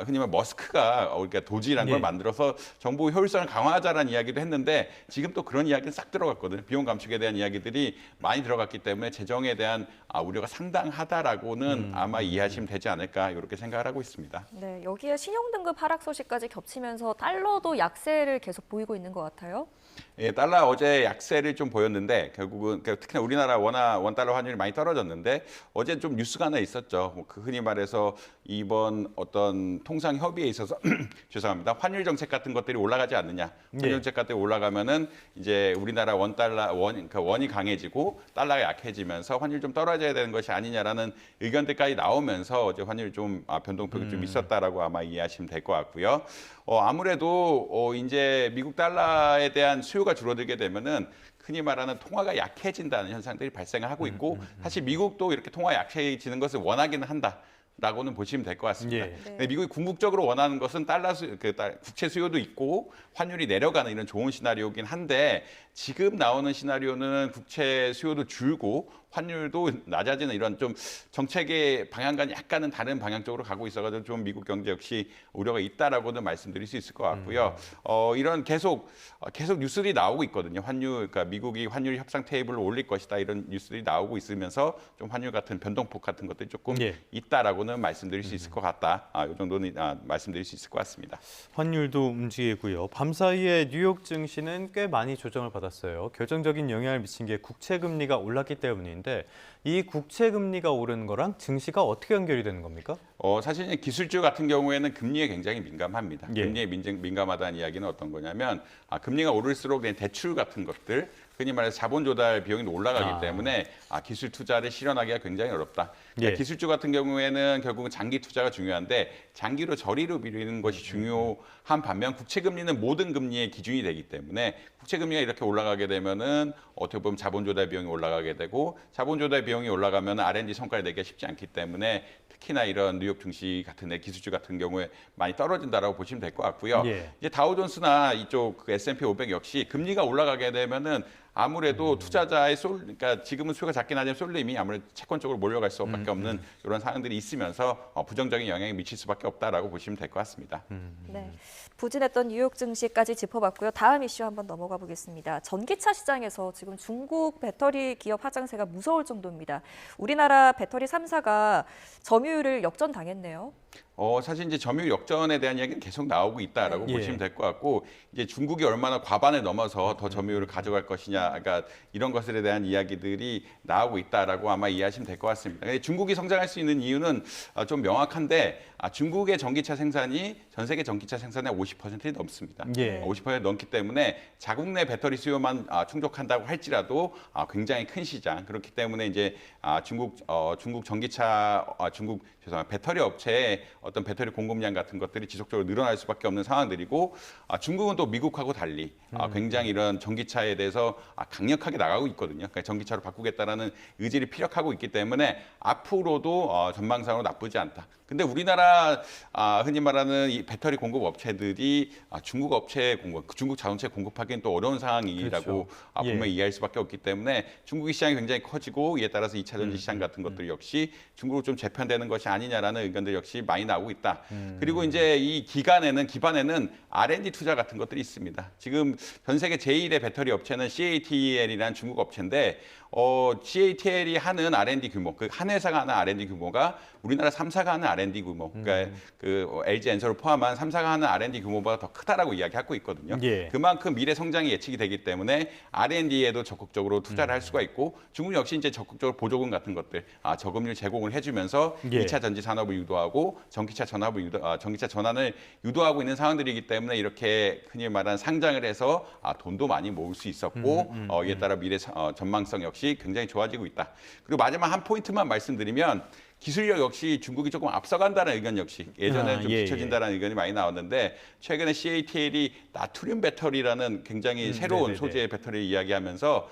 흔히 말 머스크가 그러니까 도지라는 걸 만들어서 정부 효율성을 강화하자라는 이야기도 했는데 지금 또 그런 이야기는 싹 들어갔거든요. 비용 감축에 대한 이야기들이 많이 들어갔기 때문에 재정에 대한 우려가 상당하다라고는 아마 이해하시면 되지 않을까 이렇게 생각을 하고 있습니다. 네, 여기에 신용등급 하락 소식까지 겹치면서 달러도 약세를 계속 보이고 있는 것 같아요. 예, 달러 어제 약세를 좀 보였는데 결국은 특히나 우리나라 원달러 환율이 많이 떨어졌는데 어제 좀 뉴스가 하나 있었죠. 그 흔히 말해서 이번 어떤 통상 협의에 있어서 죄송합니다. 환율 정책 같은 것들이 올라가지 않느냐. 환율 정책 같은 게 올라가면은 이제 우리나라 원이 강해지고 달러가 약해지면서 환율 좀 떨어져야 되는 것이 아니냐라는 의견들까지 나오면서 어제 환율 좀 변동폭이 좀 있었다라고 아마 이해하시면 될 것 같고요. 아무래도 이제 미국 달러에 대한 수요가 수요가 줄어들게 되면은 흔히 말하는 통화가 약해진다는 현상들이 발생하고 있고 사실 미국도 이렇게 통화 약해지는 것을 원하기는 한다. 라고는 보시면 될 것 같습니다. 네. 미국이 궁극적으로 원하는 것은 국채 수요도 있고 환율이 내려가는 이런 좋은 시나리오긴 한데 지금 나오는 시나리오는 국채 수요도 줄고 환율도 낮아지는 이런 좀 정책의 방향과는 약간은 다른 방향 쪽으로 가고 있어가지고 좀 미국 경제 역시 우려가 있다라고는 말씀드릴 수 있을 것 같고요. 이런 계속 뉴스들이 나오고 있거든요. 그러니까 미국이 환율 협상 테이블로 올릴 것이다 이런 뉴스들이 나오고 있으면서 좀 환율 같은 변동폭 같은 것들이 조금 있다라고는 말씀드릴 수 있을 것 같다. 이 정도는 말씀드릴 수 있을 것 같습니다. 환율도 움직이고요. 밤사이에 뉴욕 증시는 꽤 많이 조정을 받았어요. 결정적인 영향을 미친 게 국채 금리가 올랐기 때문인데 이 국채 금리가 오르는 거랑 증시가 어떻게 연결이 되는 겁니까? 사실 기술주 같은 경우에는 금리에 굉장히 민감합니다. 금리에 민감하다는 이야기는 어떤 거냐면 금리가 오를수록 대출 같은 것들 흔히 말해서 자본 조달 비용이 올라가기 때문에 기술 투자를 실현하기가 굉장히 어렵다. 그러니까 기술주 같은 경우에는 결국은 장기 투자가 중요한데 장기로 저리로 미루는 것이 중요한 반면 국채 금리는 모든 금리의 기준이 되기 때문에 국채 금리가 이렇게 올라가게 되면은 어떻게 보면 자본 조달 비용이 올라가게 되고 자본 조달 비용이 올라가면 R&D 성과를 내기가 쉽지 않기 때문에 특히나 이런 뉴욕 증시 같은 기술주 같은 경우에 많이 떨어진다라고 보시면 될 것 같고요. 이제 다우존스나 이쪽 S&P 500 역시 금리가 올라가게 되면은 아무래도 투자자의 그러니까 지금은 수요가 작긴 하지만 쏠림이 아무래도 채권 쪽으로 몰려갈 수밖에 없는 이런 상황들이 있으면서 부정적인 영향이 미칠 수밖에 없다라고 보시면 될 것 같습니다. 네, 부진했던 뉴욕 증시까지 짚어봤고요. 다음 이슈 한번 넘어가 보겠습니다. 전기차 시장에서 지금 중국 배터리 기업 하장세가 무서울 정도입니다. 우리나라 배터리 3사가 점유율을 역전당했네요. 사실 이제 점유율 역전에 대한 이야기는 계속 나오고 있다라고 보시면 될 것 같고 이제 중국이 얼마나 과반을 넘어서 더 점유율을 가져갈 것이냐, 그러니까 이런 것들에 대한 이야기들이 나오고 있다라고 아마 이해하시면 될 것 같습니다. 중국이 성장할 수 있는 이유는 좀 명확한데 중국의 전기차 생산이 전 세계 전기차 생산의 50%이 넘습니다. 50% 넘기 때문에 자국 내 배터리 수요만 충족한다고 할지라도 굉장히 큰 시장. 그렇기 때문에 이제 중국 배터리 업체의 어떤 배터리 공급량 같은 것들이 지속적으로 늘어날 수밖에 없는 상황들이고 중국은 또 미국하고 달리 굉장히 이런 전기차에 대해서 강력하게 나가고 있거든요. 그러니까 전기차로 바꾸겠다라는 의지를 피력하고 있기 때문에 앞으로도 전망상으로 나쁘지 않다. 근데 우리나라 흔히 말하는 이 배터리 공급 업체들이 중국 자동차 공급하기는 또 어려운 상황이라고 분명히 이해할 수밖에 없기 때문에 중국의 시장이 굉장히 커지고 이에 따라서 2차 전지 시장 같은 것들 역시 중국으로 좀 재편되는 것이 아니냐라는 의견들 역시 많이 나오고 있다. 그리고 이제 이 기반에는 R&D 투자 같은 것들이 있습니다. 지금 전 세계 제1의 배터리 업체는 CATL이라는 중국 업체인데 CATL이 하는 R&D 규모, 한 회사가 하는 R&D 규모가 우리나라 3사가 하는 R&D 규모, 그러니까 LG 엔솔을 포함한 3사가 하는 R&D 규모보다 더 크다라고 이야기하고 있거든요. 그만큼 미래 성장이 예측이 되기 때문에 R&D에도 적극적으로 투자를 할 수가 있고 중국 역시 이제 적극적으로 보조금 같은 것들, 저금리를 제공을 해주면서 2차 전지 산업을 유도하고 전기차 전환을 유도하고 있는 상황들이기 때문에 이렇게 흔히 말하는 상장을 해서 돈도 많이 모을 수 있었고 이에 따라 미래 전망성 역시 굉장히 좋아지고 있다. 그리고 마지막 한 포인트만 말씀드리면 기술력 역시 중국이 조금 앞서간다는 의견 역시 예전에 좀 뒤처진다는 의견이 많이 나왔는데 최근에 CATL이 나트륨 배터리라는 굉장히 새로운 소재의 배터리를 이야기하면서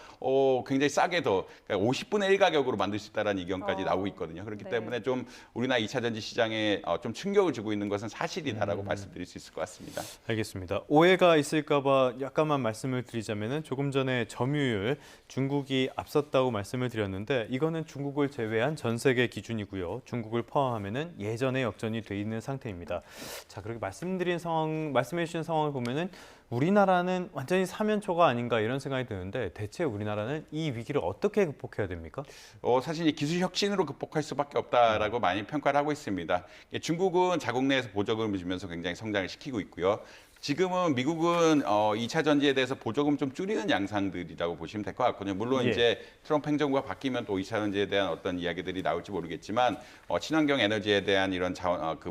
굉장히 싸게 그러니까 50분의 1 가격으로 만들 수 있다는 의견까지 나오고 있거든요. 그렇기 때문에 좀 우리나라 2차 전지 시장에 좀 충격을 주고 있는 것은 사실이다라고 말씀드릴 수 있을 것 같습니다. 알겠습니다. 오해가 있을까 봐 약간만 말씀을 드리자면은 조금 전에 점유율 중국이 앞섰다고 말씀을 드렸는데 이거는 중국을 제외한 전 세계 기준이고요. 중국을 포함하면은 예전에 역전이 돼 있는 상태입니다. 자, 그렇게 말씀해 주신 상황을 보면은 우리나라는 완전히 사면초가 아닌가 이런 생각이 드는데 대체 우리나라는 이 위기를 어떻게 극복해야 됩니까? 사실 기술 혁신으로 극복할 수밖에 없다라고 많이 평가를 하고 있습니다. 중국은 자국 내에서 보조금을 주면서 굉장히 성장을 시키고 있고요. 지금은 미국은 2차 전지에 대해서 보조금 좀 줄이는 양상들이라고 보시면 될 것 같거든요. 물론 이제 트럼프 행정부가 바뀌면 또 2차 전지에 대한 어떤 이야기들이 나올지 모르겠지만 친환경 에너지에 대한 이런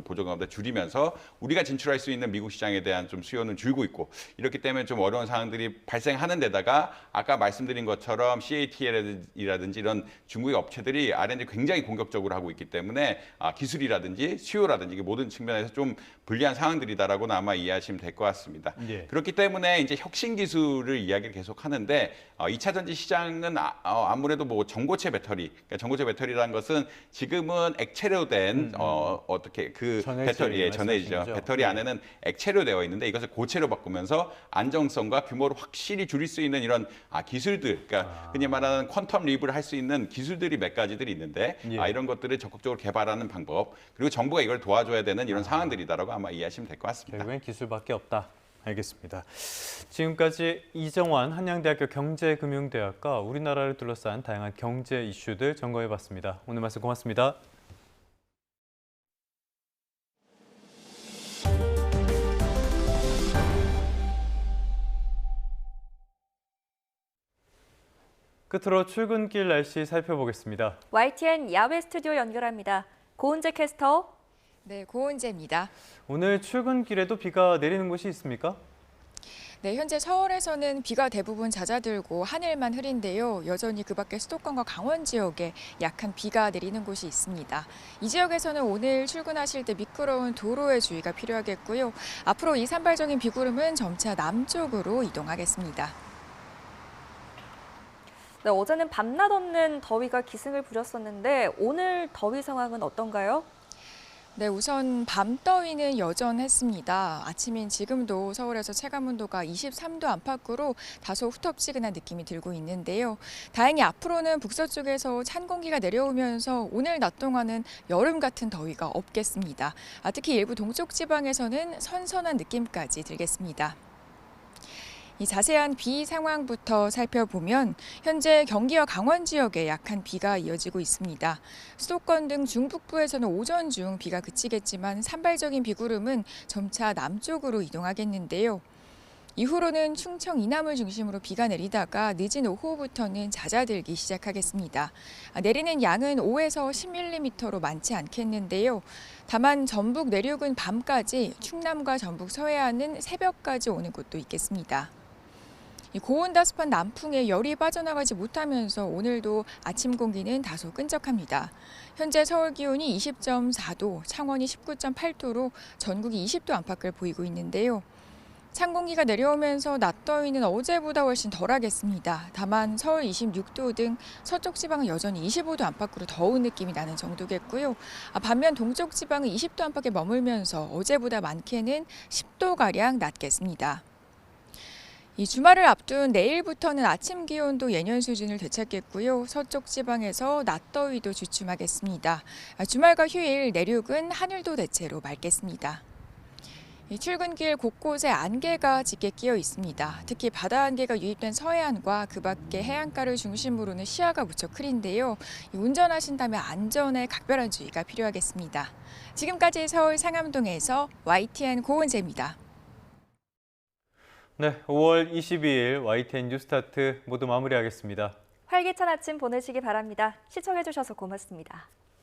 보조금을 줄이면서 우리가 진출할 수 있는 미국 시장에 대한 좀 수요는 줄고 있고 이렇기 때문에 좀 어려운 상황들이 발생하는 데다가 아까 말씀드린 것처럼 CATL이라든지 이런 중국의 업체들이 R&D 굉장히 공격적으로 하고 있기 때문에 기술이라든지 수요라든지 모든 측면에서 좀 불리한 상황들이다라고는 아마 이해하시면 될 것 것 같습니다. 예. 그렇기 때문에 이제 혁신 기술을 이야기를 계속 하는데 2차 전지 시장은 아무래도 뭐 전고체 배터리, 그러니까 전고체 배터리라는 것은 지금은 액체로 된 어떻게 그 배터리에 전해지죠. 배터리 안에는 액체로 되어 있는데 이것을 고체로 바꾸면서 안정성과 규모를 확실히 줄일 수 있는 이런 기술들, 그러니까 흔히 말하는 퀀텀 립을 할 수 있는 기술들이 몇 가지들이 있는데 이런 것들을 적극적으로 개발하는 방법, 그리고 정부가 이걸 도와줘야 되는 이런 상황들이다라고 아마 이해하시면 될 것 같습니다. 결국엔 기술밖에 없다. 알겠습니다. 지금까지 이정환 한양대학교 경제금융대학과 우리나라를 둘러싼 다양한 경제 이슈들 점검해봤습니다. 오늘 말씀 고맙습니다. 끝으로 출근길 날씨 살펴보겠습니다. YTN 야외 스튜디오 연결합니다. 고은재 캐스터. 네, 고은재입니다. 오늘 출근길에도 비가 내리는 곳이 있습니까? 네, 현재 서울에서는 비가 대부분 잦아들고 하늘만 흐린데요. 여전히 그 밖에 수도권과 강원 지역에 약한 비가 내리는 곳이 있습니다. 이 지역에서는 오늘 출근하실 때 미끄러운 도로에 주의가 필요하겠고요. 앞으로 이 산발적인 비구름은 점차 남쪽으로 이동하겠습니다. 네, 어제는 밤낮 없는 더위가 기승을 부렸었는데 오늘 더위 상황은 어떤가요? 네, 우선 밤더위는 여전했습니다. 아침인 지금도 서울에서 체감온도가 23도 안팎으로 다소 후텁지근한 느낌이 들고 있는데요. 다행히 앞으로는 북서쪽에서 찬 공기가 내려오면서 오늘 낮 동안은 여름 같은 더위가 없겠습니다. 특히 일부 동쪽 지방에서는 선선한 느낌까지 들겠습니다. 이 자세한 비 상황부터 살펴보면 현재 경기와 강원 지역에 약한 비가 이어지고 있습니다. 수도권 등 중북부에서는 오전 중 비가 그치겠지만 산발적인 비구름은 점차 남쪽으로 이동하겠는데요. 이후로는 충청 이남을 중심으로 비가 내리다가 늦은 오후부터는 잦아들기 시작하겠습니다. 내리는 양은 5에서 10mm로 많지 않겠는데요. 다만 전북 내륙은 밤까지, 충남과 전북 서해안은 새벽까지 오는 곳도 있겠습니다. 고온다습한 남풍에 열이 빠져나가지 못하면서 오늘도 아침 공기는 다소 끈적합니다. 현재 서울 기온이 20.4도, 창원이 19.8도로 전국이 20도 안팎을 보이고 있는데요. 찬 공기가 내려오면서 낮 더위는 어제보다 훨씬 덜하겠습니다. 다만 서울 26도 등 서쪽 지방은 여전히 25도 안팎으로 더운 느낌이 나는 정도겠고요. 반면 동쪽 지방은 20도 안팎에 머물면서 어제보다 많게는 10도가량 낮겠습니다. 이 주말을 앞둔 내일부터는 아침 기온도 예년 수준을 되찾겠고요. 서쪽 지방에서 낮더위도 주춤하겠습니다. 주말과 휴일 내륙은 하늘도 대체로 맑겠습니다. 이 출근길 곳곳에 안개가 짙게 끼어 있습니다. 특히 바다 안개가 유입된 서해안과 그 밖의 해안가를 중심으로는 시야가 무척 흐린데요. 운전하신다면 안전에 각별한 주의가 필요하겠습니다. 지금까지 서울 상암동에서 YTN 고은재입니다. 네, 5월 22일 YTN 뉴스타트 모두 마무리하겠습니다. 활기찬 아침 보내시기 바랍니다. 시청해주셔서 고맙습니다.